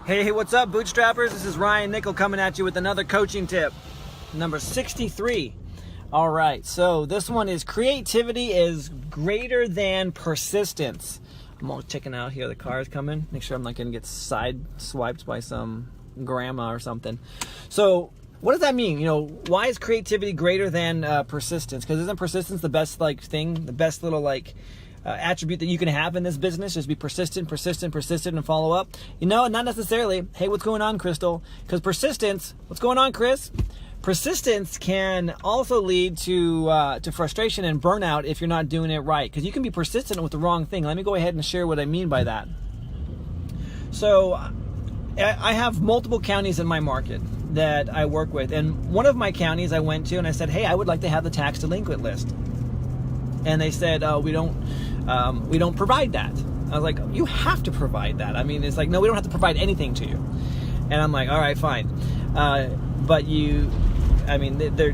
Hey, what's up, Bootstrappers? This is Ryan Nickel coming at you with another coaching tip, number 63. All right, so this one is creativity is greater than persistence. I'm all checking out here. The car is coming. Make sure I'm not going to get side swiped by some grandma or something. So what does that mean? You know, why is creativity greater than persistence? Because isn't persistence the best thing, the best little attribute that you can have in this business? Just be persistent, and follow up. You know, not necessarily. Hey, what's going on, Crystal? Because persistence, what's going on, Chris? Persistence can also lead to frustration and burnout if you're not doing it right. Because you can be persistent with the wrong thing. Let me go ahead and share what I mean by that. So I have multiple counties in my market that I work with. And one of my counties I went to and I said, hey, I would like to have the tax delinquent list. And they said, we don't provide that. I was like, you have to provide that. I mean, it's like, no, we don't have to provide anything to you. And I'm like, all right, fine. But they're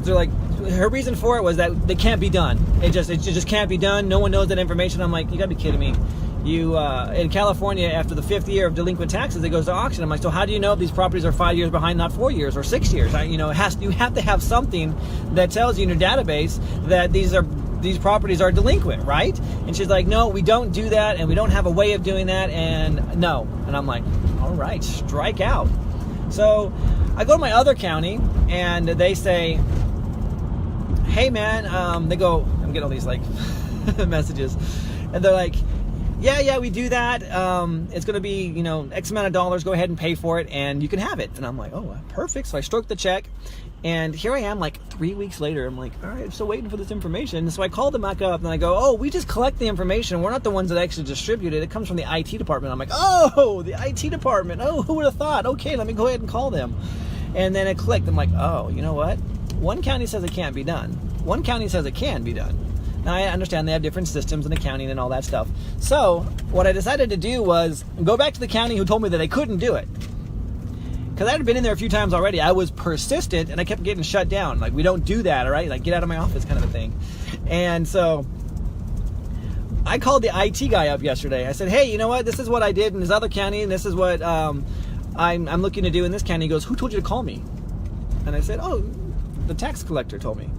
like, her reason for it was that they can't be done. It just can't be done. No one knows that information. I'm like, you gotta be kidding me. You in California, after the 5th year of delinquent taxes, it goes to auction. I'm like, so how do you know if these properties are 5 years behind, not 4 years or 6 years? You have to have something that tells you in your database that these properties are delinquent, right? And she's like, no, we don't do that, and we don't have a way of doing that, and no. And I'm like, all right, strike out. So I go to my other county, and they say, hey man, they go, I'm getting all these messages, and they're like, yeah, we do that. It's going to be, X amount of dollars. Go ahead and pay for it, and you can have it. And I'm like, oh, perfect. So I stroke the check, and here I am 3 weeks later. I'm like, all right, I'm still waiting for this information. So I call them back up, and I go, oh, we just collect the information. We're not the ones that actually distribute it. It comes from the IT department. I'm like, oh, the IT department. Oh, who would have thought? Okay, let me go ahead and call them. And then it clicked. I'm like, oh, you know what? One county says it can't be done. One county says it can be done. Now, I understand they have different systems and accounting and all that stuff. So what I decided to do was go back to the county who told me that they couldn't do it. Because I had been in there a few times already. I was persistent, and I kept getting shut down. Like, we don't do that, all right? Get out of my office kind of a thing. And so I called the IT guy up yesterday. I said, hey, you know what? This is what I did in this other county, and this is what I'm looking to do in this county. He goes, who told you to call me? And I said, oh, the tax collector told me.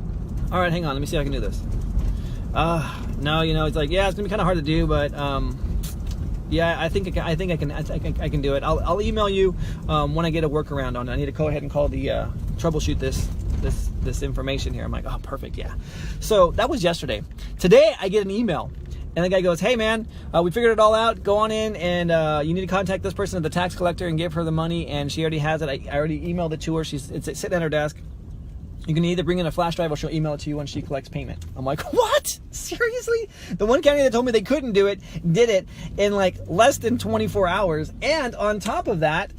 All right, hang on. Let me see if I can do this. No, it's like, yeah, it's gonna be kind of hard to do, but yeah, I think I can do it. I'll email you when I get a workaround on it. I need to go ahead and call the troubleshoot this information here. I'm like, oh, perfect, yeah. So that was yesterday. Today I get an email, and the guy goes, hey man, we figured it all out. Go on in, and you need to contact this person at the tax collector and give her the money. And she already has it. I already emailed it to her. It's sitting at her desk. You can either bring in a flash drive or she'll email it to you when she collects payment. I'm like, what? Seriously? The one county that told me they couldn't do it, did it in less than 24 hours. And on top of that,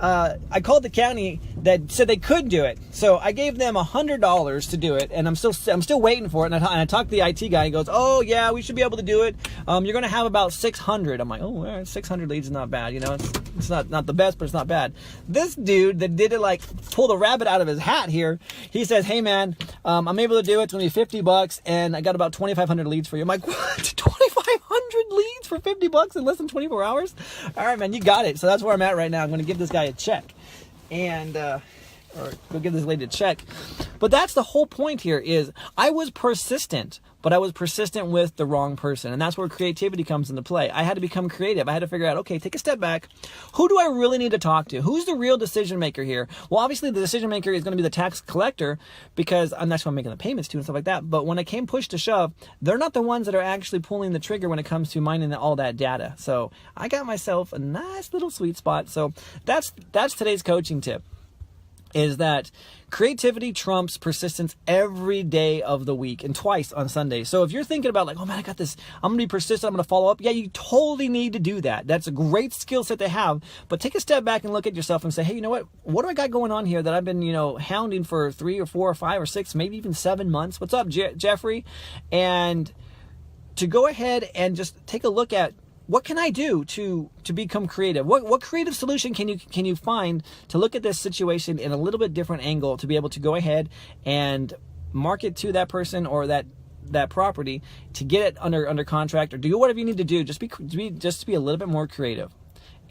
I called the county that said they could do it. So I gave them $100 to do it, and I'm still waiting for it. And I talked to the IT guy. He goes, oh yeah, we should be able to do it. You're gonna have about 600. I'm like, oh, all right, 600 leads is not bad. It's not the best, but it's not bad. This dude that did it pulled a rabbit out of his hat here. He says, hey man, I'm able to do it. It's gonna be $50, and I got about 2,500 leads for you. I'm like, what? 2,500 leads for $50 in less than 24 hours? All right, man, you got it. So that's where I'm at right now. I'm gonna give this guy a check, and or go give this lady a check. But that's the whole point here. Is I was persistent, but I was persistent with the wrong person, and that's where creativity comes into play. I had to become creative. I had to figure out, okay, take a step back. Who do I really need to talk to? Who's the real decision maker here? Well, obviously the decision maker is going to be the tax collector, because that's who I'm making the payments to and stuff like that. But when it came push to shove, they're not the ones that are actually pulling the trigger when it comes to mining all that data. So I got myself a nice little sweet spot. So that's today's coaching tip, is that creativity trumps persistence every day of the week, and twice on Sunday. So if you're thinking about oh man, I got this, I'm going to be persistent, I'm going to follow up. Yeah, you totally need to do that. That's a great skill set to have. But take a step back and look at yourself and say, hey, you know what do I got going on here that I've been, hounding for 3 or 4 or 5 or 6, maybe even 7 months? What's up, Jeffrey? And to go ahead and just take a look at, what can I do to become creative? What creative solution can you find to look at this situation in a little bit different angle, to be able to go ahead and market to that person or that property, to get it under contract, or do whatever you need to do, just be a little bit more creative.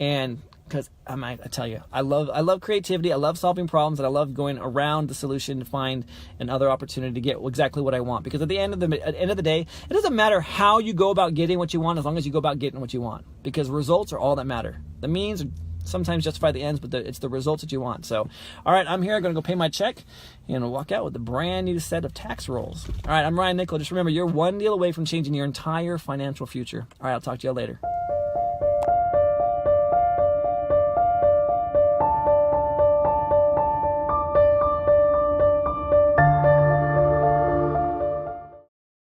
And Because I tell you, I love creativity. I love solving problems, and I love going around the solution to find another opportunity to get exactly what I want. Because at the end of the day, it doesn't matter how you go about getting what you want, as long as you go about getting what you want. Because results are all that matter. The means sometimes justify the ends, but it's the results that you want. So, all right, I'm here. I'm going to go pay my check and walk out with a brand new set of tax rolls. All right, I'm Ryan Nickel. Just remember, you're one deal away from changing your entire financial future. All right, I'll talk to you later.